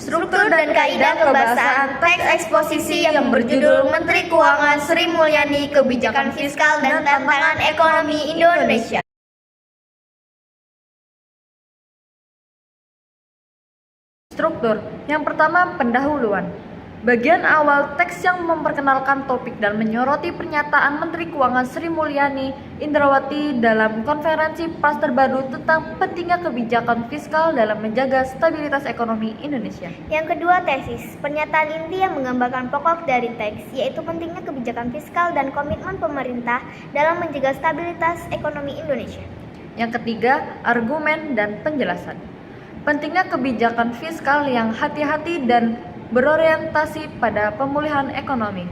struktur dan kaidah kebahasaan teks eksposisi yang berjudul Menteri Keuangan Sri Mulyani Kebijakan Fiskal dan Tantangan Ekonomi Indonesia. Struktur. Yang pertama, pendahuluan. Bagian awal teks yang memperkenalkan topik dan menyoroti pernyataan Menteri Keuangan Sri Mulyani Indrawati dalam konferensi pers terbaru tentang pentingnya kebijakan fiskal dalam menjaga stabilitas ekonomi Indonesia. Yang kedua, tesis. Pernyataan inti yang menggambarkan pokok dari teks, yaitu pentingnya kebijakan fiskal dan komitmen pemerintah dalam menjaga stabilitas ekonomi Indonesia. Yang ketiga, argumen dan penjelasan. Pentingnya kebijakan fiskal yang hati-hati dan berorientasi pada pemulihan ekonomi.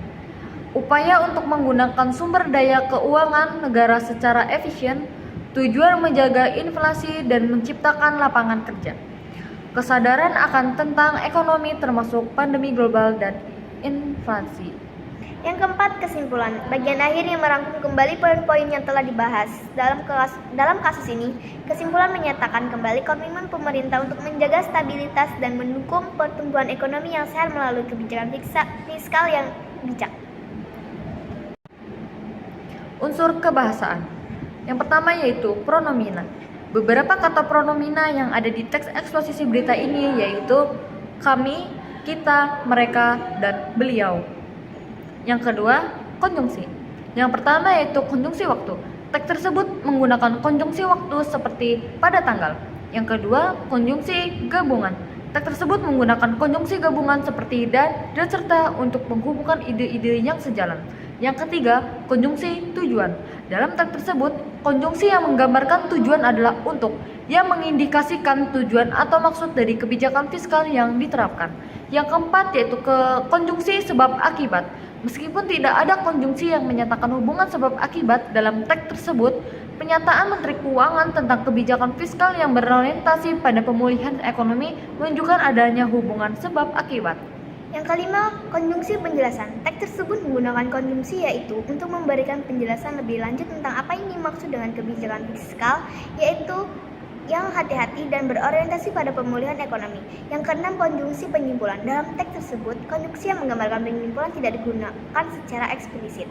Upaya untuk menggunakan sumber daya keuangan negara secara efisien, tujuan menjaga inflasi dan menciptakan lapangan kerja. Kesadaran akan tentang ekonomi termasuk pandemi global dan inflasi. Yang keempat, kesimpulan. Bagian akhir yang merangkum kembali poin-poin yang telah dibahas. Dalam kasus ini, kesimpulan menyatakan kembali komitmen pemerintah untuk menjaga stabilitas dan mendukung pertumbuhan ekonomi yang sehat melalui kebijakan fiskal yang bijak. Unsur kebahasaan. Yang pertama yaitu pronomina. Beberapa kata pronomina yang ada di teks eksposisi berita ini yaitu kami, kita, mereka, dan beliau. Yang kedua, konjungsi. Yang pertama yaitu konjungsi waktu. Teks tersebut menggunakan konjungsi waktu seperti pada tanggal. Yang kedua, konjungsi gabungan. Teks tersebut menggunakan konjungsi gabungan seperti dan serta untuk menghubungkan ide-ide yang sejalan. Yang ketiga, konjungsi tujuan. Dalam teks tersebut, konjungsi yang menggambarkan tujuan adalah untuk, yang mengindikasikan tujuan atau maksud dari kebijakan fiskal yang diterapkan. Yang keempat yaitu konjungsi sebab akibat. Meskipun tidak ada konjungsi yang menyatakan hubungan sebab akibat dalam teks tersebut, pernyataan Menteri Keuangan tentang kebijakan fiskal yang berorientasi pada pemulihan ekonomi menunjukkan adanya hubungan sebab akibat. Yang kelima, konjungsi penjelasan. Teks tersebut menggunakan konjungsi yaitu untuk memberikan penjelasan lebih lanjut tentang apa yang dimaksud dengan kebijakan fiskal, yaitu yang hati-hati dan berorientasi pada pemulihan ekonomi. Yang keenam, konjungsi penyimpulan. Dalam teks tersebut, konjungsi yang menggambarkan penyimpulan tidak digunakan secara eksplisit.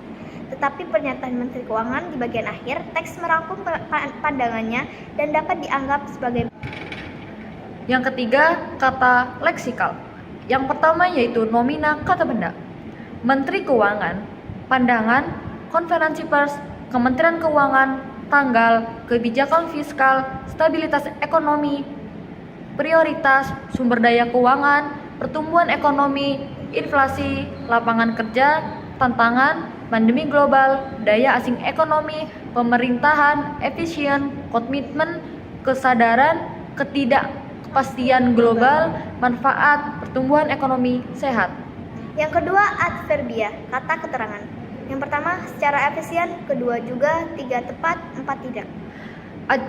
Tetapi pernyataan Menteri Keuangan di bagian akhir, teks merangkum pandangannya dan dapat dianggap sebagai. Yang ketiga, kata leksikal. Yang pertama yaitu nomina kata benda. Menteri Keuangan, pandangan, konferensi pers, Kementerian Keuangan, tanggal, kebijakan fiskal, stabilitas ekonomi, prioritas, sumber daya keuangan, pertumbuhan ekonomi, inflasi, lapangan kerja, tantangan, pandemi global, daya asing ekonomi, pemerintahan, efisien, komitmen, kesadaran, ketidakpastian global, manfaat, pertumbuhan ekonomi sehat. Yang kedua, adverbia, kata keterangan. Yang pertama, secara efisien, kedua juga, tiga tepat, empat tidak.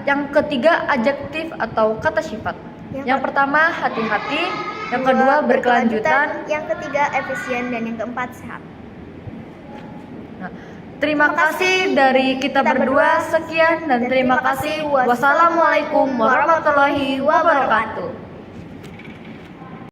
Yang ketiga, adjektif atau kata sifat. Yang pertama, hati-hati. Yang kedua, berkelanjutan. Yang ketiga, efisien. Dan yang keempat, sehat. Nah, terima kasih dari kita berdua. Sekian dan terima kasih. Wassalamualaikum warahmatullahi wabarakatuh.